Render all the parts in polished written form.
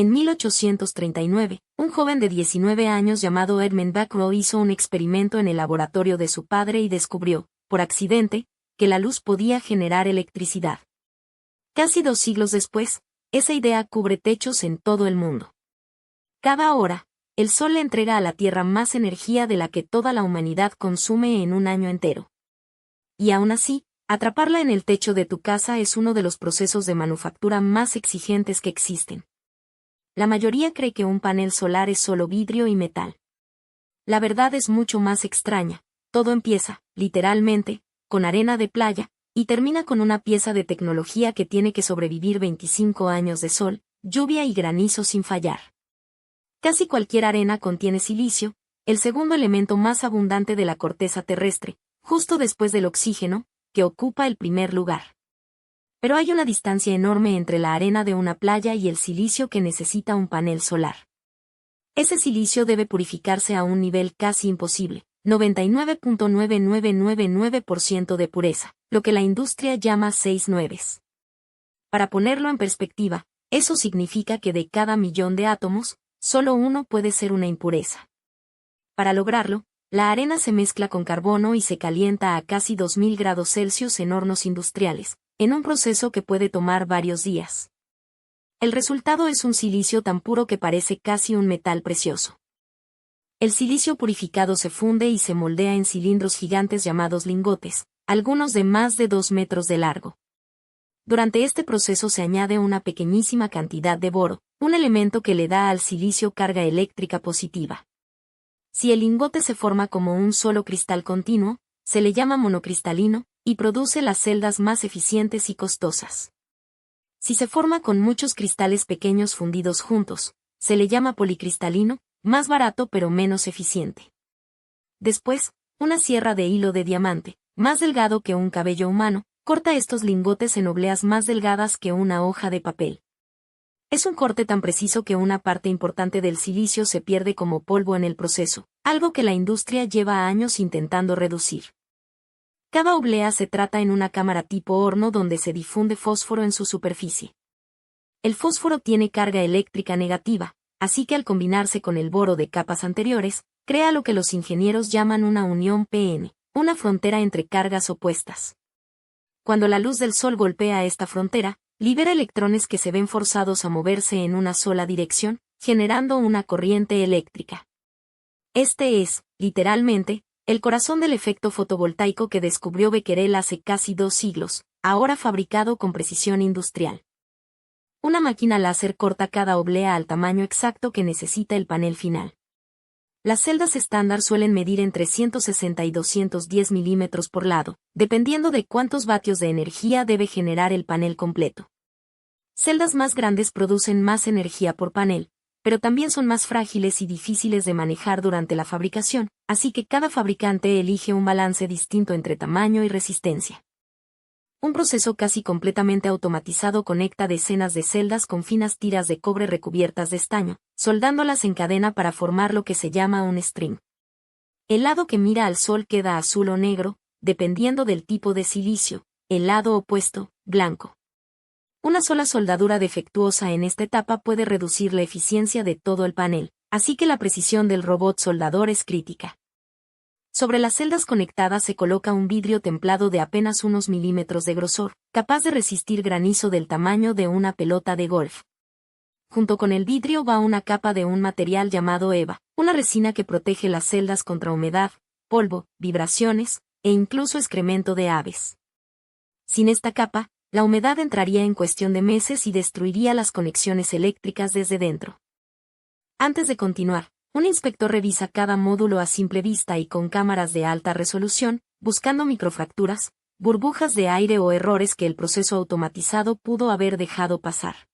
En 1839, un joven de 19 años llamado Edmund Becquerel hizo un experimento en el laboratorio de su padre y descubrió, por accidente, que la luz podía generar electricidad. Casi 2 siglos después, esa idea cubre techos en todo el mundo. Cada hora, el Sol le entrega a la Tierra más energía de la que toda la humanidad consume en un año entero. Y aún así, atraparla en el techo de tu casa es uno de los procesos de manufactura más exigentes que existen. La mayoría cree que un panel solar es solo vidrio y metal. La verdad es mucho más extraña. Todo empieza, literalmente, con arena de playa, y termina con una pieza de tecnología que tiene que sobrevivir 25 años de sol, lluvia y granizo sin fallar. Casi cualquier arena contiene silicio, el segundo elemento más abundante de la corteza terrestre, justo después del oxígeno, que ocupa el primer lugar. Pero hay una distancia enorme entre la arena de una playa y el silicio que necesita un panel solar. Ese silicio debe purificarse a un nivel casi imposible, 99.9999% de pureza, lo que la industria llama 6 nueves. Para ponerlo en perspectiva, eso significa que de cada 1.000.000 de átomos, solo uno puede ser una impureza. Para lograrlo, la arena se mezcla con carbono y se calienta a casi 2000 grados Celsius en hornos industriales, en un proceso que puede tomar varios días. El resultado es un silicio tan puro que parece casi un metal precioso. El silicio purificado se funde y se moldea en cilindros gigantes llamados lingotes, algunos de más de 2 metros de largo. Durante este proceso se añade una pequeñísima cantidad de boro, un elemento que le da al silicio carga eléctrica positiva. Si el lingote se forma como un solo cristal continuo, se le llama monocristalino, y produce las celdas más eficientes y costosas. Si se forma con muchos cristales pequeños fundidos juntos, se le llama policristalino, más barato pero menos eficiente. Después, una sierra de hilo de diamante, más delgado que un cabello humano, corta estos lingotes en obleas más delgadas que una hoja de papel. Es un corte tan preciso que una parte importante del silicio se pierde como polvo en el proceso, algo que la industria lleva años intentando reducir. Cada oblea se trata en una cámara tipo horno donde se difunde fósforo en su superficie. El fósforo tiene carga eléctrica negativa, así que al combinarse con el boro de capas anteriores, crea lo que los ingenieros llaman una unión PN, una frontera entre cargas opuestas. Cuando la luz del sol golpea esta frontera, libera electrones que se ven forzados a moverse en una sola dirección, generando una corriente eléctrica. Este es, literalmente, el corazón del efecto fotovoltaico que descubrió Becquerel hace casi 2 siglos, ahora fabricado con precisión industrial. Una máquina láser corta cada oblea al tamaño exacto que necesita el panel final. Las celdas estándar suelen medir entre 160 y 210 milímetros por lado, dependiendo de cuántos vatios de energía debe generar el panel completo. Celdas más grandes producen más energía por panel, pero también son más frágiles y difíciles de manejar durante la fabricación, así que cada fabricante elige un balance distinto entre tamaño y resistencia. Un proceso casi completamente automatizado conecta decenas de celdas con finas tiras de cobre recubiertas de estaño, soldándolas en cadena para formar lo que se llama un string. El lado que mira al sol queda azul o negro, dependiendo del tipo de silicio, el lado opuesto, blanco. Una sola soldadura defectuosa en esta etapa puede reducir la eficiencia de todo el panel, así que la precisión del robot soldador es crítica. Sobre las celdas conectadas se coloca un vidrio templado de apenas unos milímetros de grosor, capaz de resistir granizo del tamaño de una pelota de golf. Junto con el vidrio va una capa de un material llamado EVA, una resina que protege las celdas contra humedad, polvo, vibraciones, e incluso excremento de aves. Sin esta capa, la humedad entraría en cuestión de meses y destruiría las conexiones eléctricas desde dentro. Antes de continuar, un inspector revisa cada módulo a simple vista y con cámaras de alta resolución, buscando microfracturas, burbujas de aire o errores que el proceso automatizado pudo haber dejado pasar.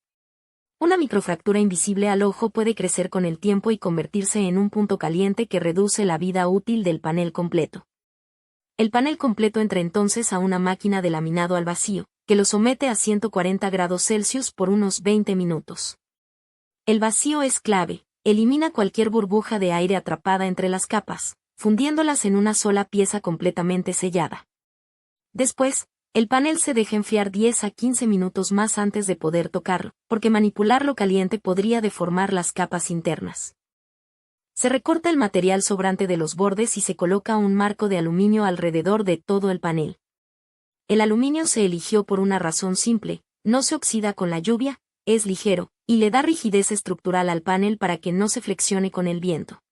Una microfractura invisible al ojo puede crecer con el tiempo y convertirse en un punto caliente que reduce la vida útil del panel completo. El panel completo entra entonces a una máquina de laminado al vacío, que lo somete a 140 grados Celsius por unos 20 minutos. El vacío es clave, elimina cualquier burbuja de aire atrapada entre las capas, fundiéndolas en una sola pieza completamente sellada. Después, El panel se deja enfriar 10 a 15 minutos más antes de poder tocarlo, porque manipularlo caliente podría deformar las capas internas. Se recorta el material sobrante de los bordes y se coloca un marco de aluminio alrededor de todo el panel. El aluminio se eligió por una razón simple: no se oxida con la lluvia, es ligero, y le da rigidez estructural al panel para que no se flexione con el viento.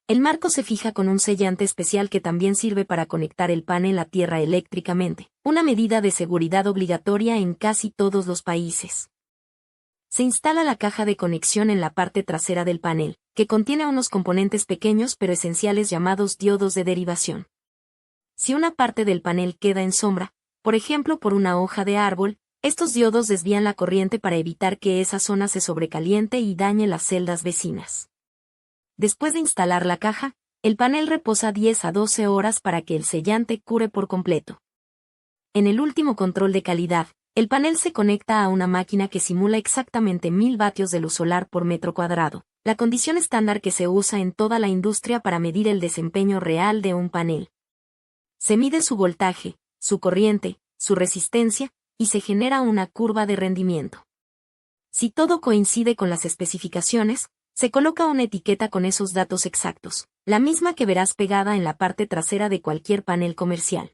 El marco se fija con un sellante especial que también sirve para conectar el panel a tierra eléctricamente, una medida de seguridad obligatoria en casi todos los países. Se instala la caja de conexión en la parte trasera del panel, que contiene unos componentes pequeños pero esenciales llamados diodos de derivación. Si una parte del panel queda en sombra, por ejemplo por una hoja de árbol, estos diodos desvían la corriente para evitar que esa zona se sobrecaliente y dañe las celdas vecinas. Después de instalar la caja, el panel reposa 10 a 12 horas para que el sellante cure por completo. En el último control de calidad, el panel se conecta a una máquina que simula exactamente 1000 vatios de luz solar por metro cuadrado, la condición estándar que se usa en toda la industria para medir el desempeño real de un panel. Se mide su voltaje, su corriente, su resistencia, y se genera una curva de rendimiento. Si todo coincide con las especificaciones, se coloca una etiqueta con esos datos exactos, la misma que verás pegada en la parte trasera de cualquier panel comercial.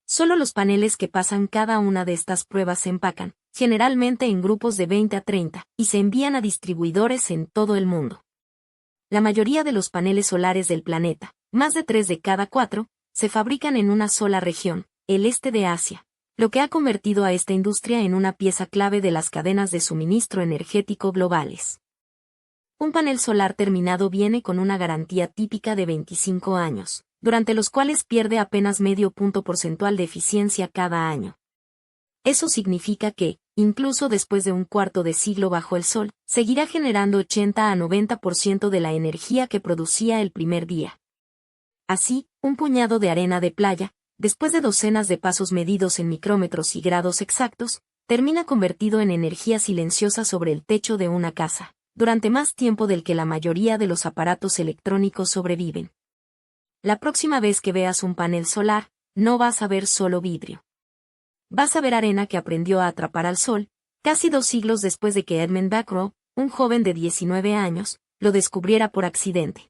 Solo los paneles que pasan cada una de estas pruebas se empacan, generalmente en grupos de 20 a 30, y se envían a distribuidores en todo el mundo. La mayoría de los paneles solares del planeta, más de 3 de cada 4, se fabrican en una sola región, el este de Asia, lo que ha convertido a esta industria en una pieza clave de las cadenas de suministro energético globales. Un panel solar terminado viene con una garantía típica de 25 años, durante los cuales pierde apenas medio punto porcentual de eficiencia cada año. Eso significa que, incluso después de un cuarto de siglo bajo el sol, seguirá generando 80 a 90% de la energía que producía el primer día. Así, un puñado de arena de playa, después de docenas de pasos medidos en micrómetros y grados exactos, termina convertido en energía silenciosa sobre el techo de una casa, durante más tiempo del que la mayoría de los aparatos electrónicos sobreviven. La próxima vez que veas un panel solar, no vas a ver solo vidrio. Vas a ver arena que aprendió a atrapar al sol, casi 2 siglos después de que Edmund Becquerel, un joven de 19 años, lo descubriera por accidente.